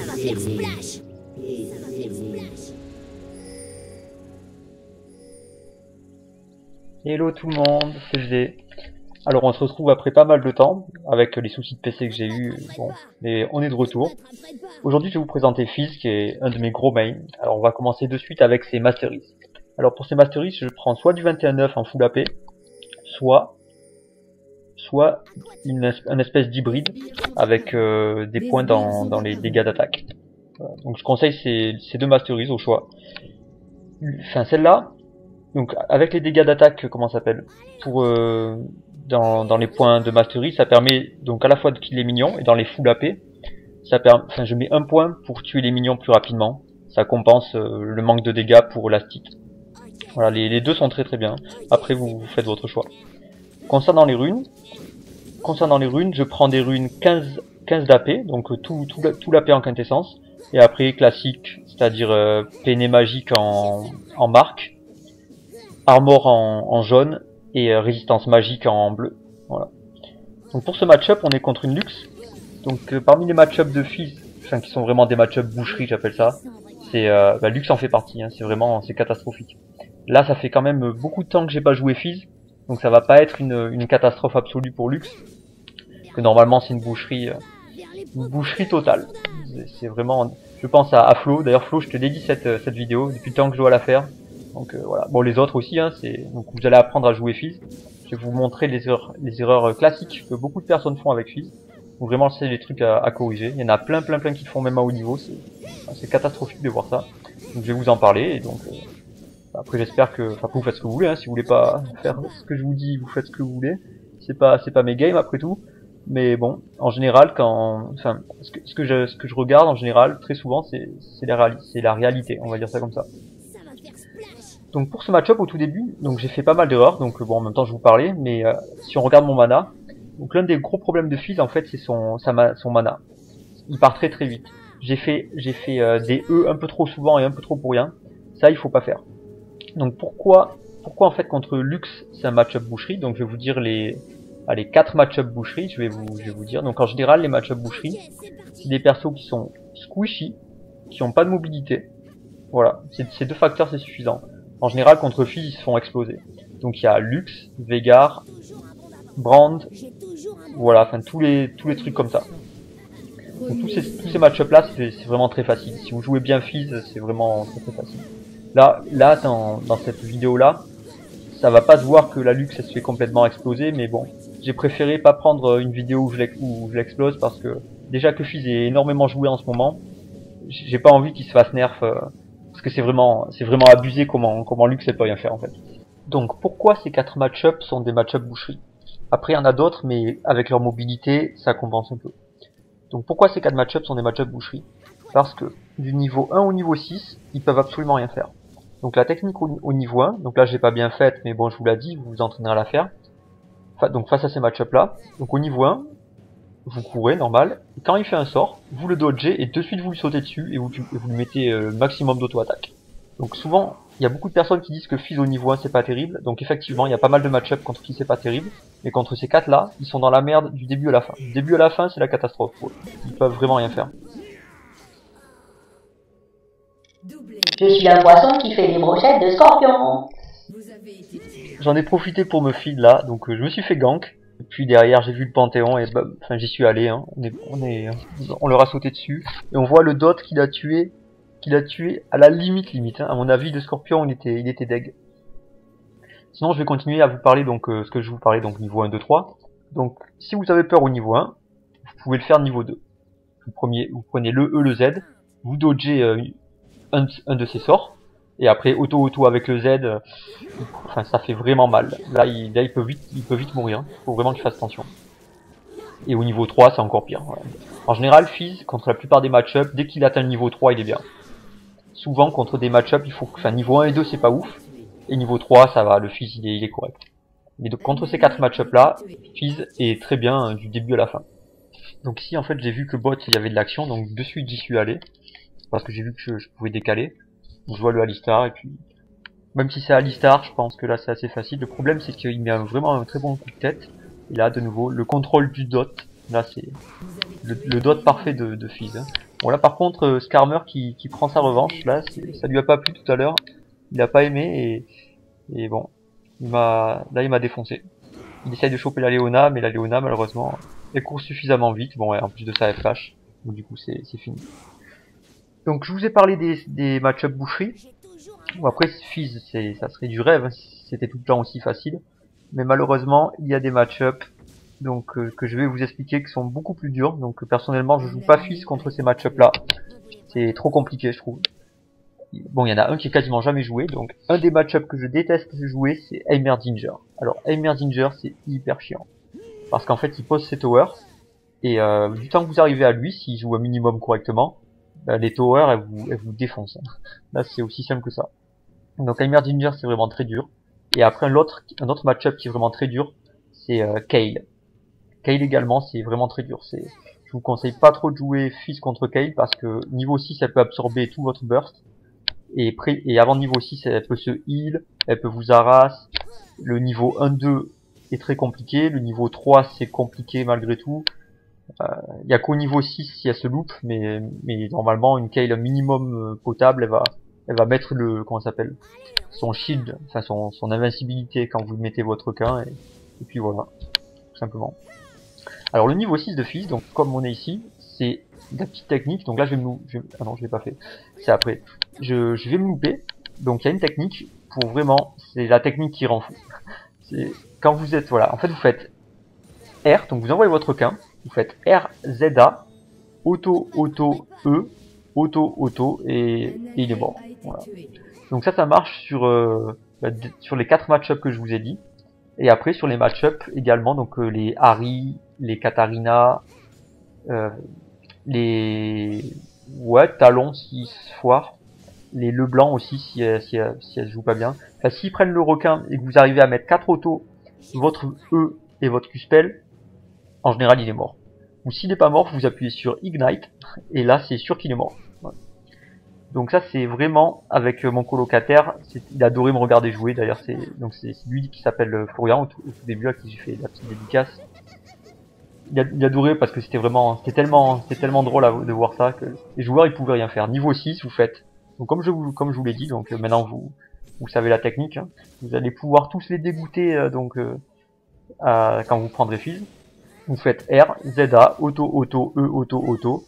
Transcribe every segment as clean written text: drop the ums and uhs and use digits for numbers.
va faire splash. Ça va faire splash. Hello tout le monde, c'est GD. Alors on se retrouve après pas mal de temps, avec les soucis de PC que j'ai eu, bon, mais on est de retour. Aujourd'hui je vais vous présenter Fizz, qui est un de mes gros mains. Alors on va commencer de suite avec ses Masteries. Alors pour ces Masteries, je prends soit du 21-9 en full AP, soit un espèce d'hybride, avec des points dans les dégâts d'attaque. Voilà. Donc je conseille ces deux Masteries au choix. Enfin celle-là, donc avec les dégâts d'attaque, comment ça s'appelle, pour dans les points de mastery, ça permet donc à la fois de kill les minions, et dans les full AP, ça permet, enfin je mets un point pour tuer les minions plus rapidement. Ça compense le manque de dégâts pour l'astic. Voilà, les deux sont très très bien. Après vous faites votre choix. Concernant les runes, je prends des runes 15 d'AP, donc tout l'AP en quintessence, et après classique, c'est-à-dire péné magique en marque, armor en jaune et résistance magique en bleu. Voilà. Donc pour ce match-up, on est contre une Lux. Donc parmi les match-up de Fizz, enfin qui sont vraiment des match-up boucherie, j'appelle ça, c'est Lux en fait partie. Hein, c'est catastrophique. Là, ça fait quand même beaucoup de temps que j'ai pas joué Fizz, donc ça va pas être une catastrophe absolue pour Lux. Que normalement c'est une boucherie totale. C'est vraiment, je pense à Flo. D'ailleurs Flo, je te dédie cette vidéo depuis le temps que je dois la faire. Donc voilà. Bon, les autres aussi, hein, donc vous allez apprendre à jouer Fizz. Je vais vous montrer les erreurs classiques que beaucoup de personnes font avec Fizz. Donc vraiment c'est les trucs à corriger. Il y en a plein qui le font même à haut niveau. C'est catastrophique de voir ça. Donc je vais vous en parler. Et donc après j'espère que, enfin vous faites ce que vous voulez. Hein, si vous voulez pas faire ce que je vous dis, vous faites ce que vous voulez. C'est pas mes games après tout. Mais bon, en général, ce que je regarde en général très souvent, c'est la réalité. On va dire ça comme ça. Donc pour ce match-up au tout début, donc j'ai fait pas mal d'erreurs, donc bon en même temps je vous parlais, mais si on regarde mon mana, donc l'un des gros problèmes de Fizz en fait c'est son mana. Il part très très vite. J'ai fait des E un peu trop souvent et un peu trop pour rien. Ça il faut pas faire. Donc pourquoi en fait contre Lux c'est un match-up boucherie, donc je vais vous dire les 4 match-up boucherie, je vais vous dire. Donc en général les match-up boucherie, c'est des persos qui sont squishy, qui ont pas de mobilité. Voilà, ces deux facteurs c'est suffisant. En général, contre Fizz, ils se font exploser. Donc il y a Lux, Veigar, Brand, voilà, enfin tous les trucs comme ça. Donc tous ces match-up là, c'est vraiment très facile. Si vous jouez bien Fizz, c'est vraiment très facile. Là dans cette vidéo là, ça va pas se voir que la Lux elle se fait complètement exploser, mais bon, j'ai préféré pas prendre une vidéo où je l'explose parce que déjà que Fizz est énormément joué en ce moment, j'ai pas envie qu'il se fasse nerf. Parce que c'est vraiment abusé comment Lux peut rien faire en fait. Donc pourquoi ces 4 match-up sont des match-up boucherie? Après il y en a d'autres, mais avec leur mobilité, ça compense un peu. Donc pourquoi ces 4 match-up sont des match-up boucherie? Parce que du niveau 1 au niveau 6, ils peuvent absolument rien faire. Donc la technique au niveau 1, donc là je l'ai pas bien faite, mais bon je vous l'ai dit, vous vous entraînerez à la faire. Donc face à ces match-up là, donc au niveau 1, vous courez normal, et quand il fait un sort, vous le dodgez et de suite vous lui sautez dessus et vous lui mettez le maximum d'auto-attaque. Donc souvent, il y a beaucoup de personnes qui disent que Fizz au niveau 1 c'est pas terrible, donc effectivement il y a pas mal de match-up contre qui c'est pas terrible, mais contre ces 4 là, ils sont dans la merde du début à la fin. Du début à la fin c'est la catastrophe, ils peuvent vraiment rien faire. Je suis un poisson qui fait des brochettes de scorpion. J'en ai profité pour me feed là, donc je me suis fait gank. Et puis derrière j'ai vu le Panthéon et enfin j'y suis allé, hein. On leur a sauté dessus. Et on voit le dot qu'il a tué à la limite, hein. À mon avis, de Scorpion il était deg. Sinon je vais continuer à vous parler donc ce que je vous parlais, donc niveau 1, 2, 3. Donc si vous avez peur au niveau 1, vous pouvez le faire niveau 2. Vous prenez le E, le Z, vous dodgez un de ses sorts, et après auto avec le Z, enfin ça fait vraiment mal. Là il peut vite mourir, faut vraiment qu'il fasse attention. Et au niveau 3 c'est encore pire. Voilà. En général Fizz, contre la plupart des match-up, dès qu'il atteint le niveau 3 il est bien. Souvent contre des match-up niveau 1 et 2 c'est pas ouf, et niveau 3 ça va, le Fizz il est correct. Mais donc contre ces 4 match-up là, Fizz est très bien du début à la fin. Donc ici en fait j'ai vu que bot il y avait de l'action, donc de suite j'y suis allé. Parce que j'ai vu que je pouvais décaler. Donc je vois le Alistar et puis... Même si c'est Alistar, je pense que là c'est assez facile. Le problème c'est qu'il met vraiment un très bon coup de tête. Et là de nouveau, le contrôle du dot Là c'est le dot parfait de Fizz. Hein. Bon là par contre Skarmer qui prend sa revanche, là ça lui a pas plu tout à l'heure, il a pas aimé et bon, il m'a défoncé. Il essaye de choper la Léona, mais la Léona malheureusement elle court suffisamment vite, bon et en plus de ça elle flash, donc du coup c'est fini. Donc je vous ai parlé des match-up boucherie. Bon, après Fizz ça serait du rêve, hein, si c'était tout le temps aussi facile, mais malheureusement il y a des match-up donc que je vais vous expliquer qui sont beaucoup plus durs. Donc personnellement je joue pas Fizz contre ces match-up là, c'est trop compliqué je trouve. Bon, il y en a un qui est quasiment jamais joué, donc un des match-up que je déteste jouer c'est Heimerdinger. Alors Heimerdinger c'est hyper chiant, parce qu'en fait il pose ses towers, et du temps que vous arrivez à lui, s'il joue un minimum correctement, les towers elles vous défoncent. Là c'est aussi simple que ça. Donc Heimerdinger c'est vraiment très dur, et après un autre match-up qui est vraiment très dur, c'est Kayle. Kayle également c'est vraiment très dur. Je vous conseille pas trop de jouer Fizz contre Kayle parce que niveau 6 elle peut absorber tout votre burst, et avant niveau 6 elle peut se heal, elle peut vous harass. Le niveau 1-2 est très compliqué, le niveau 3 c'est compliqué malgré tout. Il y a qu'au niveau 6 si elle se loupe, mais normalement une Kayle minimum potable elle va mettre son shield, enfin son invincibilité quand vous mettez votre requin, et puis voilà, tout simplement. Alors le niveau 6 de Fizz, donc comme on est ici, c'est la petite technique, donc là ah non je l'ai pas fait, c'est après. Je vais me louper, donc il y a une technique pour vraiment, c'est la technique qui rend fou. C'est quand vous êtes, voilà, en fait vous faites R, donc vous envoyez votre requin, vous faites RZA, auto, E, auto, et il est mort. Voilà. Donc ça marche sur les 4 match-up que je vous ai dit. Et après sur les match-up également, donc les Ahri, les Katarina, les Talon s'ils se foirent, les Leblanc aussi si elles se jouent pas bien. Enfin, s'ils prennent le requin et que vous arrivez à mettre 4 autos, votre E et votre Q-spell, en général il est mort. Ou s'il n'est pas mort, vous appuyez sur Ignite, et là c'est sûr qu'il est mort. Voilà. Donc ça c'est vraiment avec mon colocataire, il adorait me regarder jouer, d'ailleurs c'est lui qui s'appelle Florian au tout début à qui j'ai fait la petite dédicace. Il adorait parce que c'était tellement drôle de voir ça que les joueurs ils pouvaient rien faire. Niveau 6 vous faites, donc comme je vous l'ai dit, donc maintenant vous savez la technique, hein, vous allez pouvoir tous les dégoûter quand vous prendrez Fizz. Vous faites R, ZA, auto, E, auto,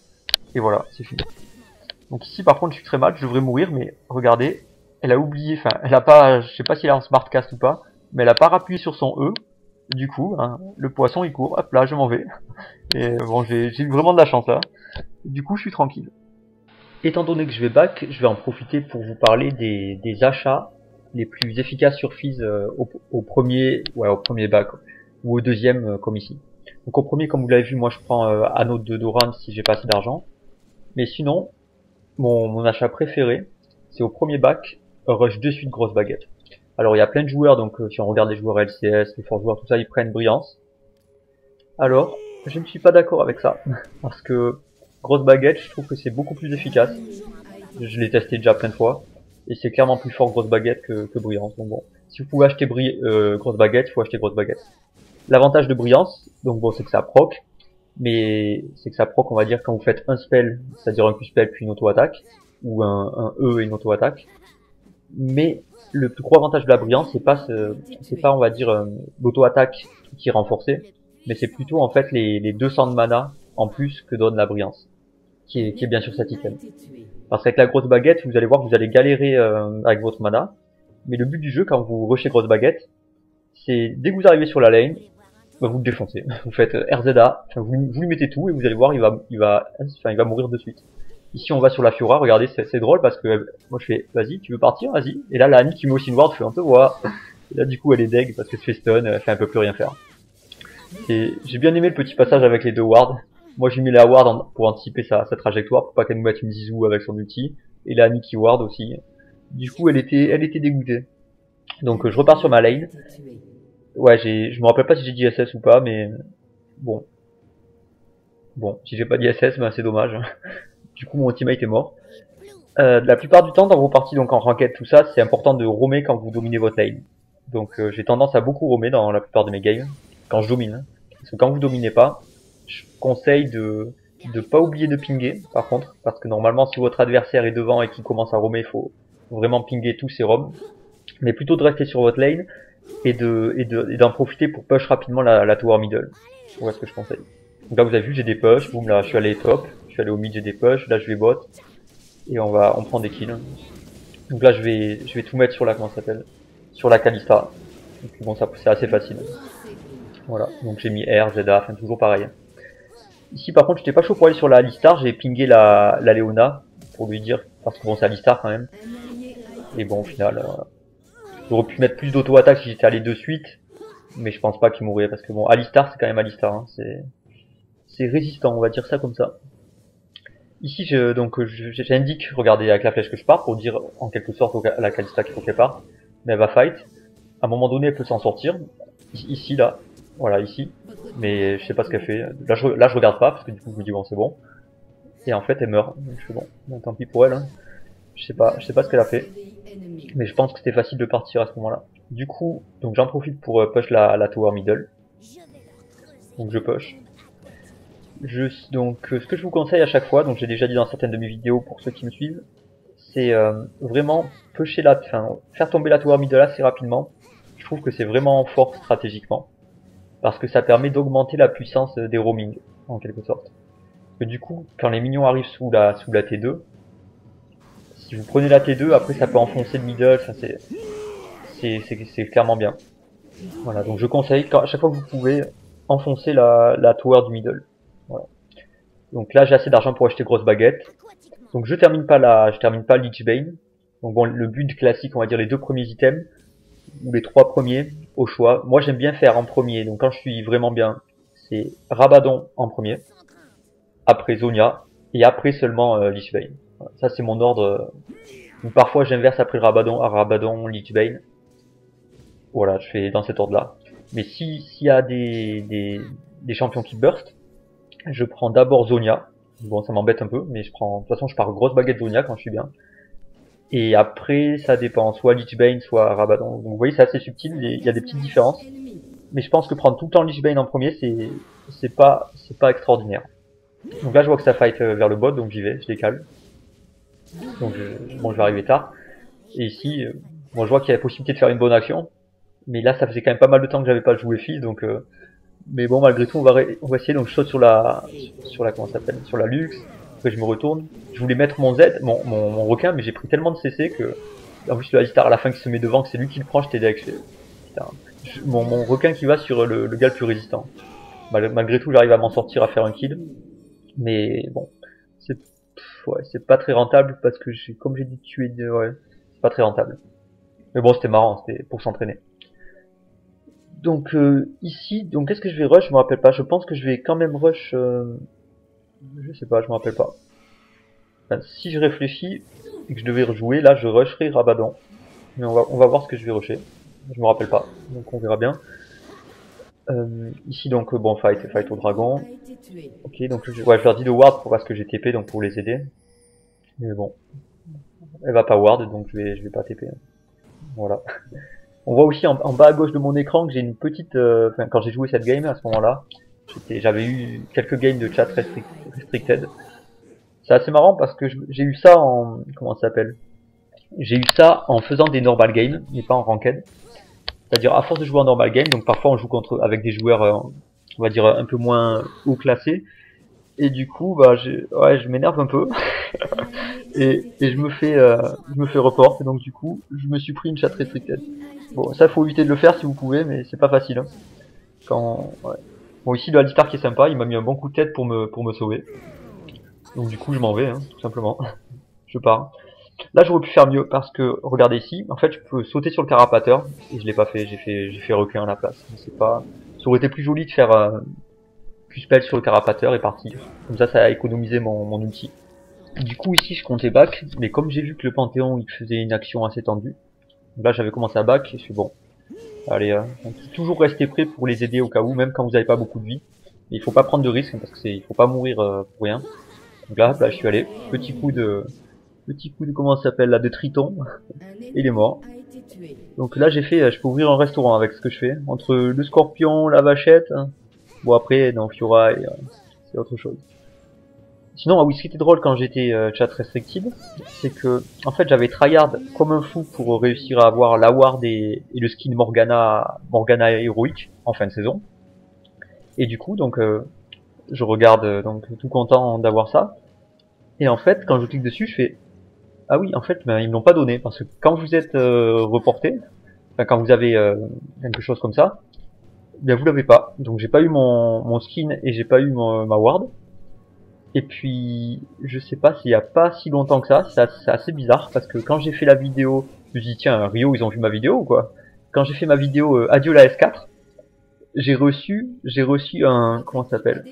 et voilà, c'est fini. Donc ici par contre je suis très mal, je devrais mourir, mais regardez, elle a oublié, enfin elle a pas, je sais pas si elle est en smartcast ou pas, mais elle a pas rappuyé sur son E, du coup, hein, le poisson il court, hop là je m'en vais. Et bon j'ai eu vraiment de la chance là, du coup je suis tranquille. Étant donné que je vais back, je vais en profiter pour vous parler des achats les plus efficaces sur Fizz au premier back, ou au deuxième comme ici. Donc au premier, comme vous l'avez vu, moi je prends Anneau de Doran si j'ai pas assez d'argent. Mais sinon, mon achat préféré, c'est au premier bac, rush de suite grosse baguette. Alors il y a plein de joueurs, donc si on regarde les joueurs LCS, les forts joueurs, tout ça, ils prennent brillance. Alors, je ne suis pas d'accord avec ça, parce que grosse baguette, je trouve que c'est beaucoup plus efficace. Je l'ai testé déjà plein de fois, et c'est clairement plus fort grosse baguette que brillance. Donc bon, si vous pouvez acheter grosse baguette, il faut acheter grosse baguette. L'avantage de brillance, donc bon, c'est que ça proc, mais c'est que ça proc, on va dire, quand vous faites un spell, c'est-à-dire un Q-spell puis une auto-attaque, ou un E et une auto-attaque. Mais le plus gros avantage de la brillance, c'est pas, on va dire, l'auto-attaque qui est renforcée, mais c'est plutôt en fait les 200 de mana en plus que donne la brillance, qui est bien sûr cet item. Parce qu'avec la grosse baguette, vous allez voir que vous allez galérer avec votre mana, mais le but du jeu quand vous rushez grosse baguette, c'est dès que vous arrivez sur la lane, bah, vous le défoncez. Vous faites RZA, vous lui mettez tout et vous allez voir, il va mourir de suite. Ici on va sur la Fiora, regardez, c'est drôle parce que moi je fais, vas-y, tu veux partir, vas-y. Et là la Annie qui met aussi une ward fait un peu voir. Et là du coup elle est deg parce que se fait stun, elle fait un peu plus rien faire. Et j'ai bien aimé le petit passage avec les deux wards. Moi j'ai mis la ward pour anticiper sa trajectoire, pour pas qu'elle nous mette une zizou avec son ulti. Et la Annie qui ward aussi. Du coup elle était dégoûtée. Donc je repars sur ma lane. Ouais, je me rappelle pas si j'ai dit SS ou pas, mais bon. Bon, si j'ai pas dit SS, ben c'est dommage. Du coup mon teammate est mort. La plupart du temps dans vos parties, donc en ranked tout ça, c'est important de roamer quand vous dominez votre lane. Donc j'ai tendance à beaucoup roamer dans la plupart de mes games, quand je domine. Parce que quand vous dominez pas, je conseille de pas oublier de pinguer, par contre, parce que normalement, si votre adversaire est devant et qu'il commence à roamer, il faut vraiment pinguer tous ses roams. Mais plutôt de rester sur votre lane et d'en profiter pour push rapidement la tower middle. Voilà ce que je conseille. Donc là, vous avez vu, j'ai des push, boum, là, je suis allé top, je suis allé au mid, j'ai des push, là, je vais bot, et on prend des kills. Donc là, je vais tout mettre sur la, comment ça s'appelle, sur la Kalista. Donc bon, ça, c'est assez facile. Voilà, donc j'ai mis R, Zeda, enfin toujours pareil. Ici par contre j'étais pas chaud pour aller sur la Alistar, j'ai pingé la Leona pour lui dire, parce que bon c'est Alistar quand même. Et bon au final, j'aurais pu mettre plus d'auto-attaque si j'étais allé de suite, mais je pense pas qu'il mourrait parce que bon Alistar c'est quand même Alistar, hein. C'est résistant, on va dire ça comme ça. Ici j'indique, regardez avec la flèche que je pars pour dire en quelque sorte à la Kalista qu'il faut qu'elle parte, mais elle va fight. À un moment donné elle peut s'en sortir, ici là. Voilà, ici. Mais je sais pas ce qu'elle fait. Là je regarde pas, parce que du coup, je me dis, bon, c'est bon. Et en fait, elle meurt. Donc je fais bon. Donc, tant pis pour elle, hein. Je sais pas ce qu'elle a fait. Mais je pense que c'était facile de partir à ce moment-là. Du coup, donc j'en profite pour push la tower middle. Donc je push. Donc, ce que je vous conseille à chaque fois, donc j'ai déjà dit dans certaines de mes vidéos pour ceux qui me suivent, c'est vraiment pusher faire tomber la tower middle assez rapidement. Je trouve que c'est vraiment fort stratégiquement. Parce que ça permet d'augmenter la puissance des roamings, en quelque sorte. Parce que du coup, quand les minions arrivent sous la T2, si vous prenez la T2, après ça peut enfoncer le middle, ça c'est clairement bien. Voilà, donc je conseille, à chaque fois que vous pouvez, enfoncer la tower du middle. Voilà. Donc là j'ai assez d'argent pour acheter grosse baguette. Donc je termine pas Lich Bane. Donc bon, le but classique, on va dire les deux premiers items, ou les trois premiers au choix. Moi j'aime bien faire en premier, donc quand je suis vraiment bien, c'est Rabadon en premier, après Zhonya, et après seulement Lich Bane. Voilà, ça c'est mon ordre. Parfois j'inverse après le Rabadon, Lich Bane. Voilà, je fais dans cet ordre là. Mais s'il y a des champions qui burst, je prends d'abord Zhonya. Bon ça m'embête un peu, mais de toute façon je pars grosse baguette Zhonya quand je suis bien. Et après, ça dépend, soit Lich Bane, soit Rabadon. Donc vous voyez, c'est assez subtil, il y a des petites différences. Mais je pense que prendre tout le temps Lich Bane en premier, c'est pas extraordinaire. Donc là, je vois que ça fight vers le bot, donc j'y vais, je décale. Donc je vais arriver tard. Et ici, bon, je vois qu'il y a la possibilité de faire une bonne action. Mais là, ça faisait quand même pas mal de temps que j'avais pas joué fils, donc... mais bon, malgré tout, on va essayer. Donc je saute sur la comment ça s'appelle, sur la Lux. Après je me retourne. Je voulais mettre mon Z, mon requin, mais j'ai pris tellement de CC que... En plus le Alistar à la fin qui se met devant, que c'est lui qui le prend, j'étais avec... Mon requin qui va sur le gars le plus résistant. Malgré tout, j'arrive à m'en sortir, à faire un kill. Mais bon, c'est pas très rentable parce que comme j'ai dit tuer, c'est pas très rentable. Mais bon, c'était marrant, c'était pour s'entraîner. Donc ici, donc qu'est-ce que je vais rush? Je me rappelle pas. Je pense que je vais quand même rush. Je sais pas, je me rappelle pas. Enfin, si je réfléchis et que je devais rejouer, là je rusherai Rabadon. Mais on va voir ce que je vais rusher. Je me rappelle pas, donc on verra bien. Ici donc bon fight au dragon. Ok, donc je leur dis de ward parce que j'ai TP, donc pour les aider. Mais bon, elle va pas ward, donc je vais pas TP. Voilà. On voit aussi en bas à gauche de mon écran que j'ai une petite... Enfin, quand j'ai joué cette game, à ce moment-là, j'avais eu quelques games de chat restricted. C'est assez marrant parce que j'ai eu ça en... Comment ça s'appelle? J'ai eu ça en faisant des normal games, mais pas en ranked. C'est-à-dire à force de jouer en normal game, donc parfois on joue avec des joueurs, on va dire, un peu moins haut classés. Et du coup, bah, je m'énerve un peu. et je me fais report, et donc du coup, je me suis pris une chat restricted. Bon, ça faut éviter de le faire si vous pouvez, mais c'est pas facile. Hein. Ouais. Bon, ici le Alistar qui est sympa, il m'a mis un bon coup de tête pour me sauver. Donc du coup, je m'en vais, hein, tout simplement. Je pars. Là, j'aurais pu faire mieux parce que regardez ici, en fait, je peux sauter sur le carapateur et je l'ai pas fait. J'ai fait requin à la place. C'est pas. Ça aurait été plus joli de faire plus spell sur le carapateur et partir. Comme ça a économisé mon ulti. Du coup, ici, je comptais back, mais comme j'ai vu que le Panthéon il faisait une action assez tendue, là j'avais commencé à back et je suis bon. Allez, on peut toujours rester prêt pour les aider au cas où, même quand vous n'avez pas beaucoup de vie. Mais il faut pas prendre de risques parce que il faut pas mourir pour rien. Donc là, je suis allé. Petit coup de comment ça s'appelle là, de Triton. Il est mort. Donc là je peux ouvrir un restaurant avec ce que je fais. Entre le scorpion, la vachette. Bon après, non, Fiora, c'est autre chose. Sinon, ah oui, ce qui était drôle quand j'étais chat restricted, c'est que en fait j'avais tryhard comme un fou pour réussir à avoir la ward et le skin Morgana héroïque en fin de saison. Et du coup, donc je regarde donc tout content d'avoir ça. Et en fait, quand je clique dessus, je fais ah oui, en fait, ben, ils me l'ont pas donné parce que quand vous êtes reporté, enfin quand vous avez quelque chose comme ça, ben vous l'avez pas. Donc j'ai pas eu mon skin et j'ai pas eu ma ward. Et puis, je sais pas s'il y a pas si longtemps que ça, c'est assez bizarre parce que quand j'ai fait la vidéo, je me dis tiens, Rio, ils ont vu ma vidéo ou quoi? Quand j'ai fait ma vidéo Adieu la S4, j'ai reçu un, comment ça s'appelle?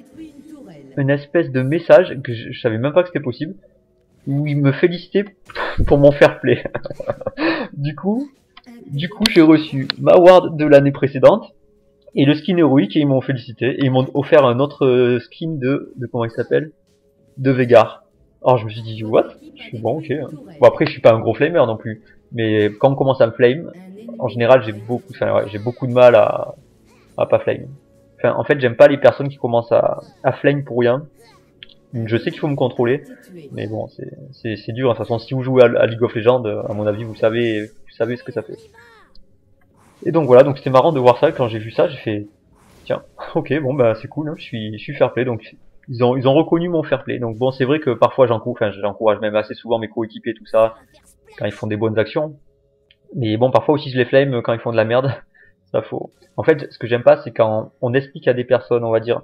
Une espèce de message que je savais même pas que c'était possible, où il me félicitait pour mon fair play. du coup, j'ai reçu ma ward de l'année précédente et le skin héroïque et ils m'ont félicité et ils m'ont offert un autre skin de comment il s'appelle? De Vegar. Alors je me suis dit what? Je suis bon, ok. Bon après je suis pas un gros flamer non plus, mais quand on commence à me flame, en général j'ai beaucoup, j'ai beaucoup de mal à pas flame. Enfin en fait j'aime pas les personnes qui commencent à flame pour rien. Je sais qu'il faut me contrôler, mais bon c'est dur. De toute façon si vous jouez à League of Legends, à mon avis vous savez ce que ça fait. Et donc voilà, donc c'était marrant de voir ça. Quand j'ai vu ça, j'ai fait tiens, ok bon bah c'est cool, hein, je suis fair play donc. Ils ont reconnu mon fair play. Donc bon, c'est vrai que parfois j'encourage même assez souvent mes coéquipiers tout ça quand ils font des bonnes actions. Mais bon, parfois aussi je les flame quand ils font de la merde. Ça faut. En fait, ce que j'aime pas, c'est quand on explique à des personnes, on va dire,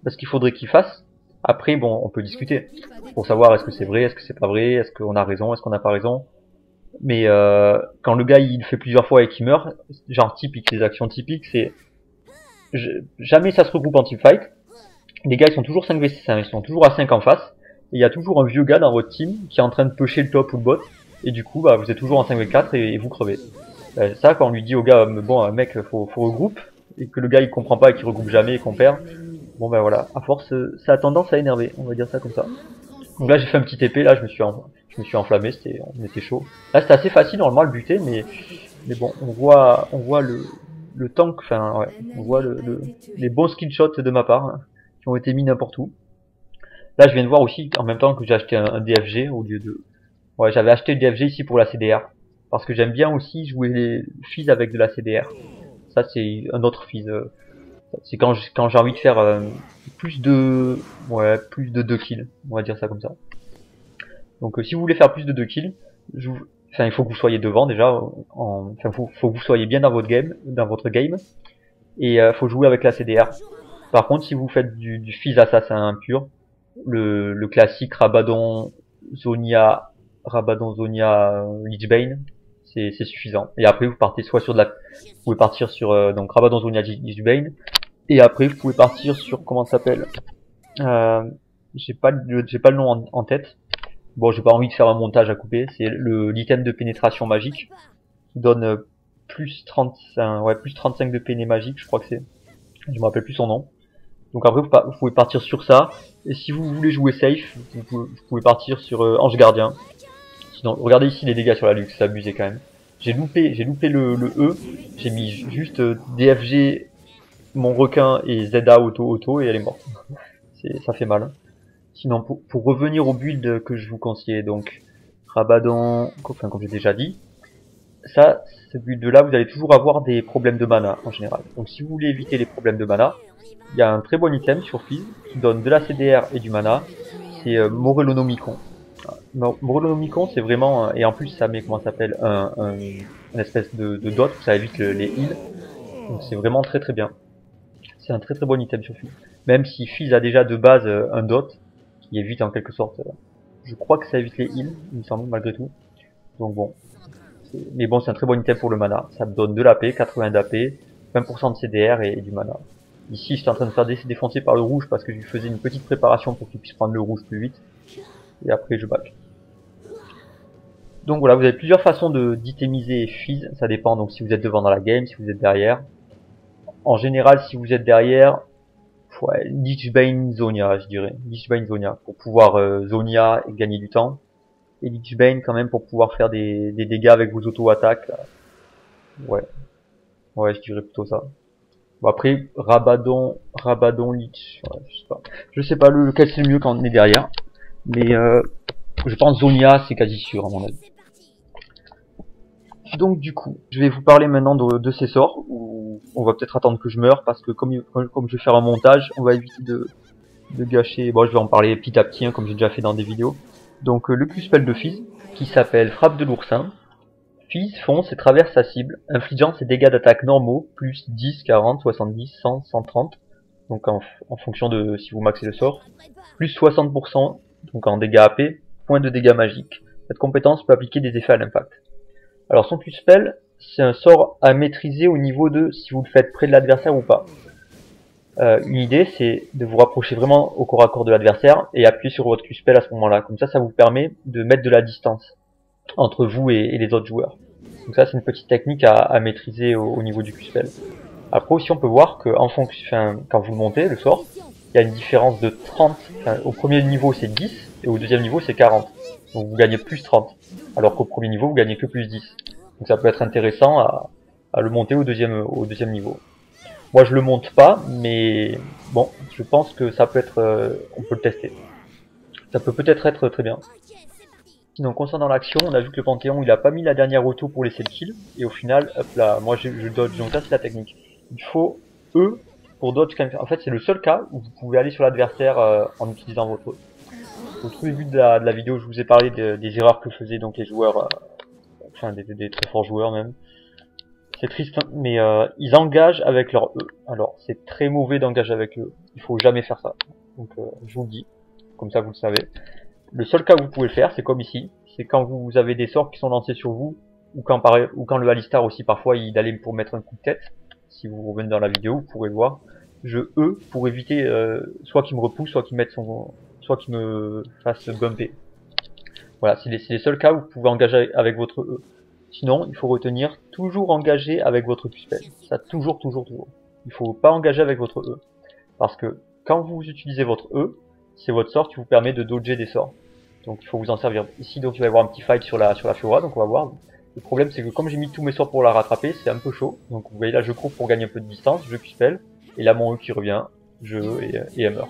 ce qu'il faudrait qu'ils fassent. Après, bon, on peut discuter pour savoir est-ce que c'est vrai, est-ce que c'est pas vrai, est-ce qu'on a raison, est-ce qu'on n'a pas raison. Mais quand le gars il le fait plusieurs fois et qu'il meurt, genre typique, les actions typiques, c'est jamais ça se regroupe en teamfight. Les gars ils sont toujours 5v5, ils sont toujours à 5 en face, et il y a toujours un vieux gars dans votre team qui est en train de pusher le top ou le bot, et du coup bah vous êtes toujours en 5v4 et vous crevez. Ça quand on lui dit au gars bon mec faut regroupe, et que le gars il comprend pas et qu'il regroupe jamais et qu'on perd, bon ben voilà, à force ça a tendance à énerver, on va dire ça comme ça. Donc là j'ai fait un petit épée, là je me suis enflammé, on était chaud. Là c'était assez facile normalement le buter, mais bon on voit le tank, enfin ouais, on voit les bons skill shots de ma part. Hein, qui ont été mis n'importe où. Là, je viens de voir aussi, en même temps que j'ai acheté un DFG au lieu de... Ouais, j'avais acheté le DFG ici pour la CDR. Parce que j'aime bien aussi jouer les fizz avec de la CDR. Ça, c'est un autre fizz. C'est quand j'ai envie de faire plus de 2 kills. On va dire ça comme ça. Donc, si vous voulez faire plus de 2 kills, il faut que vous soyez devant déjà. Enfin, faut que vous soyez bien dans votre game. Et faut jouer avec la CDR. Par contre, si vous faites du fizz assassin pur, le classique Rabadon Zonia Lichbane, c'est suffisant. Et après vous partez soit sur vous pouvez partir sur donc Rabadon Zonia Lichbane, et après vous pouvez partir sur comment ça s'appelle. J'ai pas le nom en tête. Bon, j'ai pas envie de faire un montage à couper. C'est l'item de pénétration magique qui donne plus 35 de péné magique, je crois que c'est. Je me rappelle plus son nom. Donc après vous pouvez partir sur ça, et si vous voulez jouer safe, vous pouvez partir sur Ange Gardien. Sinon, regardez ici les dégâts sur la luxe, c'est abusé quand même. J'ai loupé le E, j'ai mis juste DFG, mon requin et ZA auto et elle est morte. Ça fait mal. Sinon pour revenir au build que je vous conseillais, donc Rabadon, enfin comme j'ai déjà dit, ce build là vous allez toujours avoir des problèmes de mana en général. Donc si vous voulez éviter les problèmes de mana, il y a un très bon item sur Fizz qui donne de la CDR et du mana, c'est Morelonomicon. Morelonomicon c'est vraiment, et en plus ça met comment ça s'appelle une espèce de dot, ça évite les heals, donc c'est vraiment très très bien. C'est un très très bon item sur Fizz. Même si Fizz a déjà de base un dot, qui évite en quelque sorte, je crois que ça évite les heals, il me semble malgré tout. Donc bon, mais bon c'est un très bon item pour le mana, ça me donne de l'AP, 80 d'AP, 20% de CDR et du mana. Ici, j'étais en train de faire défoncer par le rouge parce que je lui faisais une petite préparation pour qu'il puisse prendre le rouge plus vite. Et après, je back. Donc voilà, vous avez plusieurs façons d'itemiser Fizz. Ça dépend donc si vous êtes devant dans la game, si vous êtes derrière. En général, si vous êtes derrière, ouais, Lichbane Zonia, je dirais. Lichbane Zonia, pour pouvoir Zonia et gagner du temps. Et Lichbane quand même pour pouvoir faire des dégâts avec vos auto-attaques. Ouais, je dirais plutôt ça. Bon, après, Rabadon, Lich, ouais, je sais pas lequel c'est le mieux quand on est derrière. Mais je pense Zonia, c'est quasi sûr à mon avis. Donc du coup, je vais vous parler maintenant de ces sorts, où on va peut-être attendre que je meure, parce que comme je vais faire un montage, on va éviter de gâcher. Bon, je vais en parler petit à petit, hein, comme j'ai déjà fait dans des vidéos. Donc le Q-spell de Fizz, qui s'appelle Frappe de l'oursin. Fizz fonce et traverse sa cible, infligeant ses dégâts d'attaque normaux, plus 10, 40, 70, 100, 130, donc en fonction de si vous maxez le sort, plus 60%, donc en dégâts AP, point de dégâts magiques. Cette compétence peut appliquer des effets à l'impact. Alors son Q-spell, c'est un sort à maîtriser au niveau de si vous le faites près de l'adversaire ou pas. Une idée, c'est de vous rapprocher vraiment au corps à corps de l'adversaire et appuyer sur votre Q-spell à ce moment-là. Comme ça vous permet de mettre de la distance entre vous et les autres joueurs. Donc ça, c'est une petite technique à maîtriser au niveau du Q-spell. Après aussi, on peut voir que quand vous le montez, le sort, il y a une différence de 30. Au premier niveau, c'est 10 et au deuxième niveau, c'est 40. Donc vous gagnez plus 30. Alors qu'au premier niveau, vous gagnez que plus 10. Donc ça peut être intéressant à le monter au deuxième niveau. Moi je le monte pas, mais bon, je pense que ça peut être, on peut le tester. Ça peut peut-être être très bien. Donc concernant l'action, on a vu que le Panthéon il a pas mis la dernière auto pour laisser le kill, et au final, hop là, moi je dodge, donc ça c'est la technique. Il faut E pour dodge quand même. En fait c'est le seul cas où vous pouvez aller sur l'adversaire en utilisant votre E. Au tout début de la vidéo, je vous ai parlé des erreurs que faisaient donc les joueurs, enfin des très forts joueurs même. C'est triste, hein, mais ils engagent avec leur E. Alors, c'est très mauvais d'engager avec le E. Il faut jamais faire ça. Donc, je vous le dis, comme ça vous le savez. Le seul cas où vous pouvez le faire, c'est comme ici. C'est quand vous avez des sorts qui sont lancés sur vous, ou quand le Alistar aussi, parfois, il allait pour mettre un coup de tête. Si vous revenez dans la vidéo, vous pourrez le voir. Je E pour éviter soit qu'il me repousse, soit qu'il me fasse bumper. Voilà, c'est les seuls cas où vous pouvez engager avec votre E. Sinon, il faut retenir toujours engager avec votre Q-spell. Ça, toujours. Il faut pas engager avec votre E. Parce que quand vous utilisez votre E, c'est votre sort qui vous permet de dodger des sorts. Donc il faut vous en servir. Ici, donc il va y avoir un petit fight sur la Fiora, donc on va voir. Le problème, c'est que comme j'ai mis tous mes sorts pour la rattraper, c'est un peu chaud. Donc vous voyez là, je cours pour gagner un peu de distance, je Q-spell. Et là, mon E qui revient, je E et elle meurt.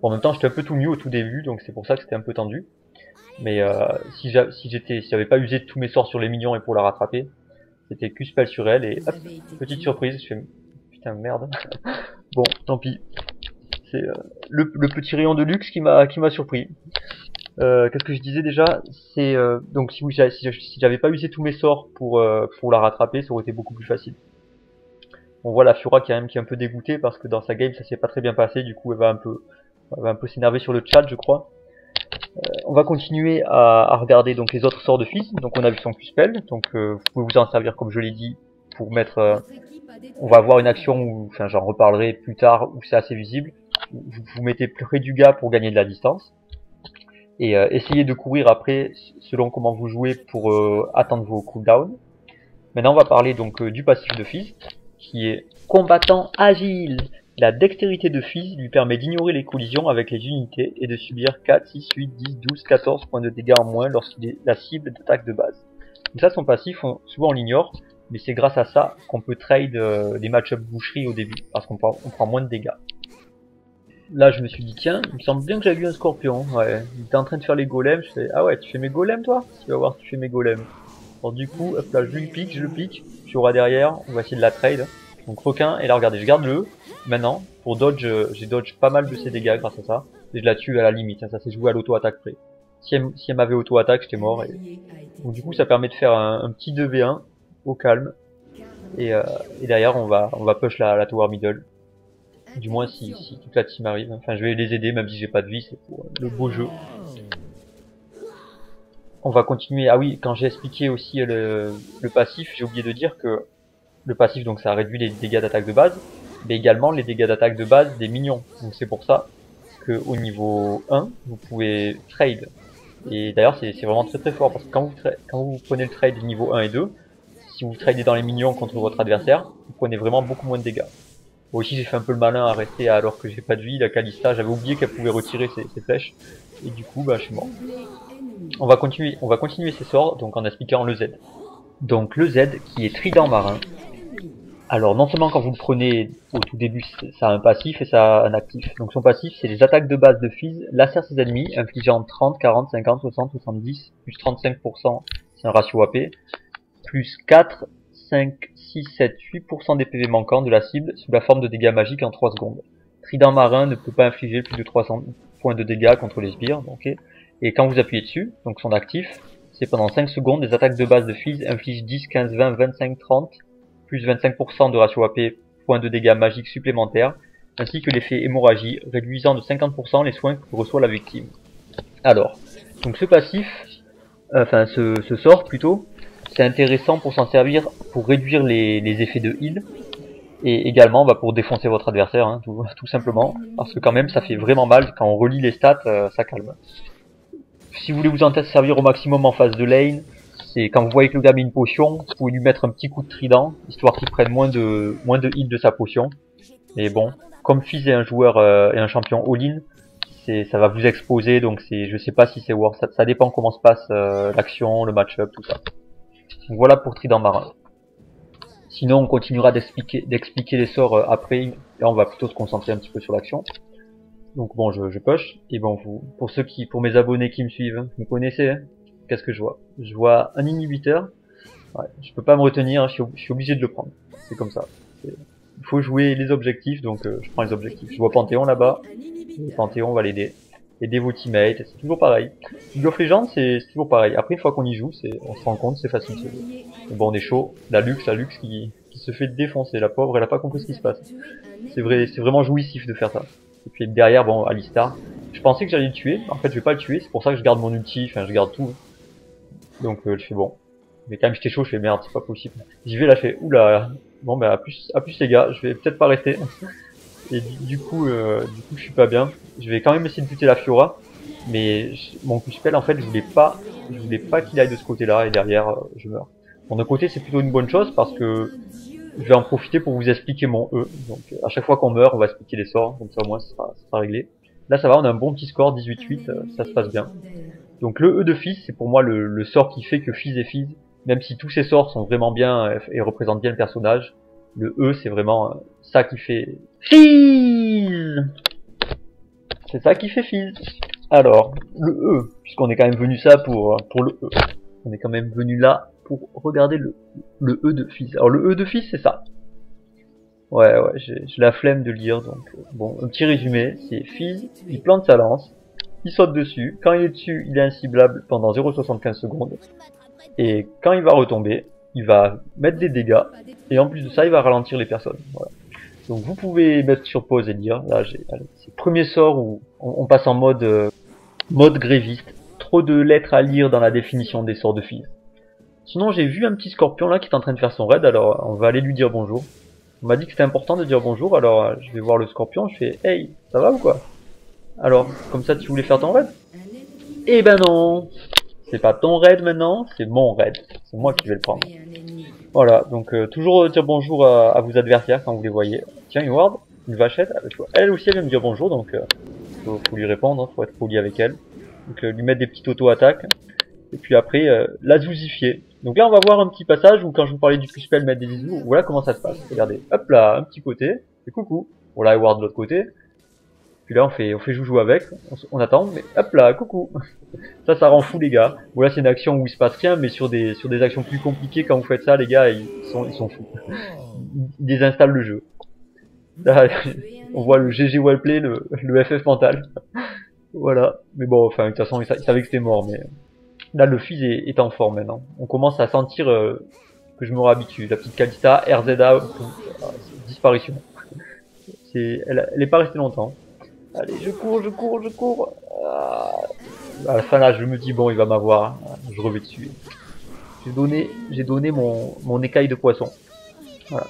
Bon, en même temps, j'étais un peu tout nu au tout début, donc c'est pour ça que c'était un peu tendu. Mais si j'avais pas usé tous mes sorts sur les minions et pour la rattraper, c'était Q-spell sur elle et hop, petite surprise, je fais putain merde. Bon, tant pis. C'est le petit rayon de luxe qui m'a surpris. Qu'est-ce que je disais déjà? C'est donc si j'avais pas usé tous mes sorts pour la rattraper, ça aurait été beaucoup plus facile. On voit la Fiora qui est un peu dégoûtée parce que dans sa game ça s'est pas très bien passé, du coup elle va un peu s'énerver sur le chat, je crois. On va continuer à regarder donc les autres sorts de Fizz. Donc on a vu son Q-spell, donc vous pouvez vous en servir comme je l'ai dit pour mettre. On va avoir une action où, enfin j'en reparlerai plus tard, où c'est assez visible. Vous mettez près du gars pour gagner de la distance et essayez de courir après selon comment vous jouez pour attendre vos cooldowns. Maintenant on va parler donc du passif de Fizz qui est combattant agile. La dextérité de Fizz lui permet d'ignorer les collisions avec les unités et de subir 4, 6, 8, 10, 12, 14 points de dégâts en moins lorsqu'il est la cible d'attaque de base. Donc ça, son passif, souvent on l'ignore, mais c'est grâce à ça qu'on peut trade des match-up boucherie au début, parce qu'on prend moins de dégâts. Là, je me suis dit, tiens, il me semble bien que j'avais vu un scorpion. Ouais, il était en train de faire les golems. Je fais, ah ouais, tu fais mes golems toi? Tu vas voir, tu fais mes golems. Alors du coup, hop là, je le pique, tu auras derrière, on va essayer de la trade. Donc requin, et là regardez, je garde le E. Maintenant, pour dodge, j'ai dodge pas mal de ses dégâts grâce à ça. Et je la tue à la limite, ça s'est joué à l'auto-attaque près. Si elle m'avait auto-attaque, j'étais mort. Donc du coup, ça permet de faire un petit 2v1 au calme. Et derrière, on va push la tower middle. Du moins si toute la team arrive. Enfin, je vais les aider, même si j'ai pas de vie, c'est pour le beau jeu. On va continuer. Ah oui, quand j'ai expliqué aussi le passif, j'ai oublié de dire que le passif, donc ça réduit les dégâts d'attaque de base, mais également les dégâts d'attaque de base des minions. Donc c'est pour ça que au niveau 1, vous pouvez trade. Et d'ailleurs c'est vraiment très fort, parce que quand vous prenez le trade niveau 1 et 2, si vous tradez dans les minions contre votre adversaire, vous prenez vraiment beaucoup moins de dégâts. Moi aussi j'ai fait un peu le malin à rester alors que j'ai pas de vie. La Kalista, j'avais oublié qu'elle pouvait retirer ses flèches, et du coup bah je suis mort. On va continuer ces sorts donc en expliquant le Z. Donc le Z qui est trident marin. Alors non seulement quand vous le prenez au tout début, ça a un passif et ça a un actif. Donc son passif, c'est les attaques de base de Fizz lacèrent ses ennemis, infligeant 30, 40, 50, 60, 70, plus 35%, c'est un ratio AP, plus 4, 5, 6, 7, 8% des PV manquants de la cible sous la forme de dégâts magiques en 3 secondes. Trident marin ne peut pas infliger plus de 300 points de dégâts contre les sbires, ok. Et quand vous appuyez dessus, donc son actif, c'est pendant 5 secondes, les attaques de base de Fizz infligent 10, 15, 20, 25, 30, plus 25% de ratio AP, points de dégâts magiques supplémentaires, ainsi que l'effet hémorragie, réduisant de 50% les soins que reçoit la victime. Alors, donc ce passif, enfin ce sort plutôt, c'est intéressant pour s'en servir pour réduire les effets de heal, et également pour défoncer votre adversaire, hein, tout simplement, parce que quand même ça fait vraiment mal, quand on relit les stats, ça calme. Si vous voulez vous en servir au maximum en phase de lane, c'est quand vous voyez que le gars met une potion, vous pouvez lui mettre un petit coup de trident, histoire qu'il prenne moins de heal de sa potion. Et bon, comme Fizz est un joueur et un champion all-in, ça va vous exposer, donc je sais pas si c'est worth, ça dépend comment se passe l'action, le match-up, tout ça. Donc voilà pour Trident Marin. Sinon on continuera d'expliquer les sorts après, là on va plutôt se concentrer un petit peu sur l'action. Donc bon, je push, et bon, pour mes abonnés qui me suivent, vous me connaissez, hein, qu'est-ce que je vois? Je vois un inhibiteur, ouais, je peux pas me retenir, je suis obligé de le prendre, c'est comme ça. Il faut jouer les objectifs, donc je prends les objectifs. Je vois Panthéon là-bas, Panthéon va l'aider. Aider vos teammates, c'est toujours pareil. League of Legends, c'est toujours pareil. Après, une fois qu'on y joue, on se rend compte, c'est facile. Mais bon, on est chaud. La Lux qui se fait défoncer. La pauvre, elle a pas compris ce qui se passe. C'est vraiment jouissif de faire ça. Et puis derrière, bon, Alistar. Je pensais que j'allais le tuer. En fait, je vais pas le tuer. C'est pour ça que je garde mon ulti. Enfin, je garde tout. Donc, je fais bon. Mais quand même, j'étais chaud. Je fais merde, c'est pas possible. J'y vais, là, je fais oula. Bon, bah, à plus les gars. Je vais peut-être pas rester. Et du coup, je suis pas bien. Je vais quand même essayer de buter la Fiora, mais mon coup spell en fait, je voulais pas qu'il aille de ce côté-là et derrière, je meurs. Bon, d'un côté, c'est plutôt une bonne chose parce que je vais en profiter pour vous expliquer mon E. Donc, à chaque fois qu'on meurt, on va expliquer les sorts, comme ça au moins, ça sera réglé. Là, ça va, on a un bon petit score, 18-8, ça se passe bien. Donc, le E de Fizz, c'est pour moi le sort qui fait que Fizz est Fizz, même si tous ces sorts sont vraiment bien et représentent bien le personnage. Le E, c'est vraiment ça qui fait Fizz. C'est ça qui fait Fizz. Alors, le E, puisqu'on est quand même venu ça pour le E. On est quand même venu là pour regarder le E de Fizz. Alors le E de Fizz, c'est ça. Ouais, j'ai la flemme de lire, donc bon, un petit résumé, c'est Fizz, il plante sa lance, il saute dessus, quand il est dessus, il est inciblable pendant 0,75 secondes, et quand il va retomber, il va mettre des dégâts, et en plus de ça, il va ralentir les personnes. Voilà. Donc vous pouvez mettre sur pause et lire. Là, c'est le premier sort où on passe en mode gréviste. Trop de lettres à lire dans la définition des sorts de Fizz. Sinon, j'ai vu un petit scorpion là qui est en train de faire son raid, alors on va aller lui dire bonjour. On m'a dit que c'était important de dire bonjour, alors je vais voir le scorpion, je fais « Hey, ça va ou quoi ?» Alors, comme ça tu voulais faire ton raid? Eh ben non! C'est pas ton raid maintenant, c'est mon raid. C'est moi qui vais le prendre. Voilà, donc toujours dire bonjour à vos adversaires quand vous les voyez. Tiens, une ward, une vachette, elle aussi elle vient me dire bonjour, donc faut lui répondre, hein, faut être poli avec elle. Donc lui mettre des petites auto-attaques. Et puis après, la zouzifier. Donc là on va voir un petit passage où quand je vous parlais du Q-spell mettre des bisous, voilà comment ça se passe. Regardez, hop là, un petit côté, et coucou. Voilà, ward de l'autre côté. Puis là on fait joujou avec, on attend, mais hop là, coucou. Ça rend fou les gars. Bon là c'est une action où il se passe rien, mais sur des actions plus compliquées, quand vous faites ça les gars, ils sont fous. Ils désinstallent le jeu. Là, on voit le GG Wellplay, le FF mental. Voilà. Mais bon, enfin de toute façon ils savaient que c'était mort, mais là le Fizz est en forme maintenant. On commence à sentir que je me réhabitue. La petite Kalista, RZA, disparition. Elle est pas restée longtemps. Allez, je cours. À la fin là, je me dis bon, il va m'avoir. Je revais dessus. J'ai donné mon écaille de poisson. Voilà.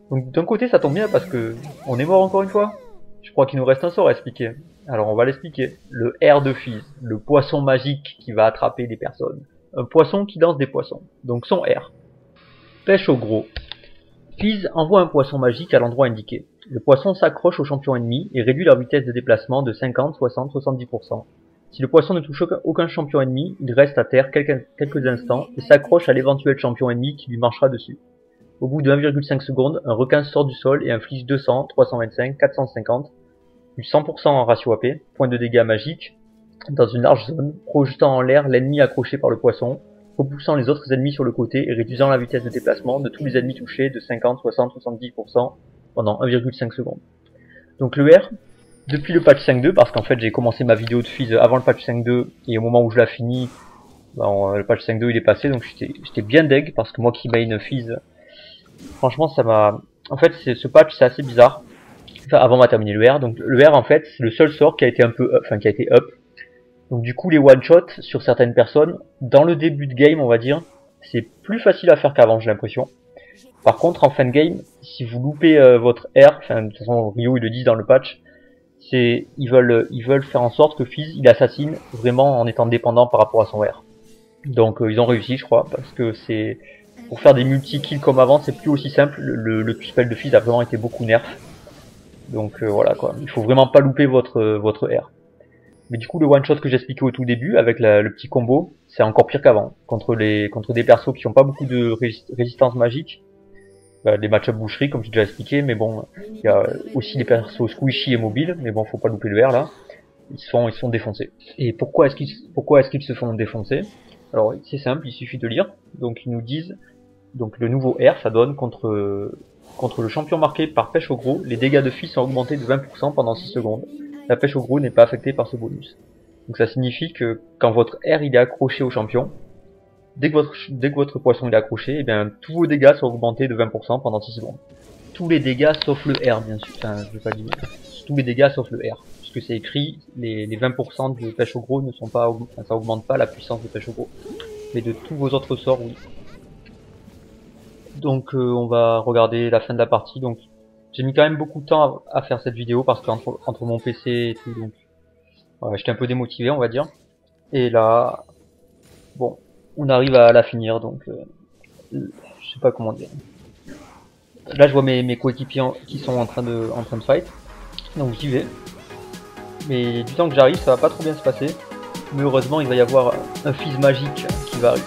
Donc d'un côté, ça tombe bien parce que on est mort encore une fois. Je crois qu'il nous reste un sort à expliquer. Alors on va l'expliquer. Le R de Fizz, le poisson magique qui va attraper des personnes. Un poisson qui lance des poissons. Donc son R. Pêche au gros. Fizz envoie un poisson magique à l'endroit indiqué. Le poisson s'accroche aux champions ennemis et réduit leur vitesse de déplacement de 50, 60, 70%. Si le poisson ne touche aucun champion ennemi, il reste à terre quelques instants et s'accroche à l'éventuel champion ennemi qui lui marchera dessus. Au bout de 1,5 secondes, un requin sort du sol et inflige 200, 325, 450, du 100% en ratio AP, point de dégâts magiques, dans une large zone, projetant en l'air l'ennemi accroché par le poisson, repoussant les autres ennemis sur le côté et réduisant la vitesse de déplacement de tous les ennemis touchés de 50, 60, 70% pendant 1,5 secondes. Donc le R, depuis le patch 5.2, parce qu'en fait j'ai commencé ma vidéo de Fizz avant le patch 5.2 et au moment où je la finis, le patch 5.2 il est passé, donc j'étais bien deg parce que moi qui main Fizz, franchement ça m'a... En fait ce patch c'est assez bizarre, enfin avant m'a terminé le R, donc le R en fait c'est le seul sort qui a été un peu qui a été up. Donc du coup les one shot sur certaines personnes, dans le début de game on va dire, c'est plus facile à faire qu'avant j'ai l'impression. Par contre en fin de game, si vous loupez votre R, enfin de toute façon Rio il le dit dans le patch, c'est ils veulent faire en sorte que Fizz il assassine vraiment en étant dépendant par rapport à son R. Donc ils ont réussi je crois, parce que c'est pour faire des multi-kills comme avant c'est plus aussi simple, le Q-spell de Fizz a vraiment été beaucoup nerf. Donc voilà quoi, il faut vraiment pas louper votre R. Mais du coup le one shot que j'expliquais au tout début avec le petit combo, c'est encore pire qu'avant. Contre des persos qui n'ont pas beaucoup de résistance magique, des match-up boucherie comme j'ai déjà expliqué, mais bon, il y a aussi des persos squishy et mobiles, mais bon faut pas louper le R là, ils se font défoncer. Et pourquoi est-ce qu'ils se font défoncer? Alors c'est simple, il suffit de lire, donc ils nous disent, donc le nouveau R ça donne contre le champion marqué par pêche au gros, les dégâts de Fizz sont augmentés de 20% pendant 6 secondes. La pêche au gros n'est pas affectée par ce bonus. Donc ça signifie que quand votre R il est accroché au champion, dès que votre poisson il est accroché, et bien tous vos dégâts sont augmentés de 20% pendant 6 secondes. Tous les dégâts sauf le R bien sûr, enfin je vais pas dire, tous les dégâts sauf le R. Puisque c'est écrit, les 20% de pêche au gros ne sont pas, enfin, ça augmente pas la puissance de pêche au gros. Mais de tous vos autres sorts, oui. Donc on va regarder la fin de la partie, donc j'ai mis quand même beaucoup de temps à faire cette vidéo parce qu'entre mon PC et tout, donc ouais, j'étais un peu démotivé on va dire. Et là, bon, on arrive à la finir donc je sais pas comment dire. Là je vois mes coéquipiers qui sont en train de fight, donc j'y vais. Mais du temps que j'arrive ça va pas trop bien se passer. Mais heureusement il va y avoir un Fizz magique qui va arriver.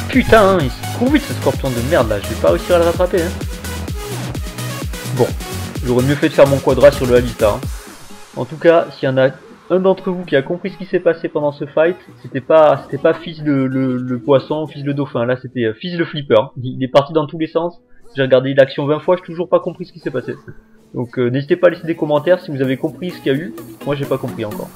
Putain, il se court vite ce scorpion de merde là, je vais pas réussir à le rattraper. Hein. Bon, j'aurais mieux fait de faire mon quadra sur le Alistar. Hein. En tout cas, s'il y en a un d'entre vous qui a compris ce qui s'est passé pendant ce fight, c'était pas Fizz le poisson, Fizz le dauphin, là c'était Fizz le flipper. Il est parti dans tous les sens, j'ai regardé l'action 20 fois, j'ai toujours pas compris ce qui s'est passé. Donc n'hésitez pas à laisser des commentaires si vous avez compris ce qu'il y a eu, moi j'ai pas compris encore.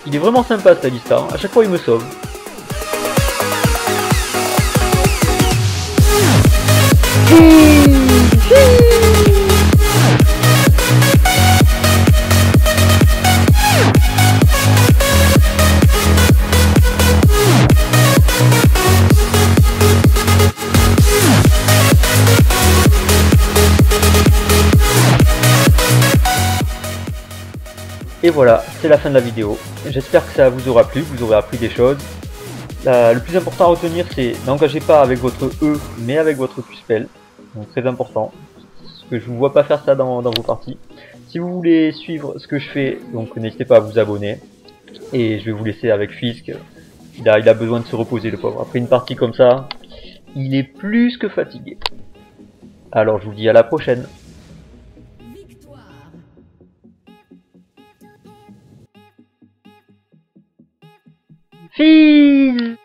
Il est vraiment sympa cet Alistar, à chaque fois il me sauve. Et voilà, c'est la fin de la vidéo. J'espère que ça vous aura plu, vous aurez appris des choses. Le plus important à retenir, c'est n'engagez pas avec votre E, mais avec votre Q-spell. Donc très important, parce que je ne vous vois pas faire ça dans vos parties. Si vous voulez suivre ce que je fais, donc n'hésitez pas à vous abonner. Et je vais vous laisser avec Fisk. Il a besoin de se reposer le pauvre. Après une partie comme ça, il est plus que fatigué. Alors je vous dis à la prochaine. Fizz!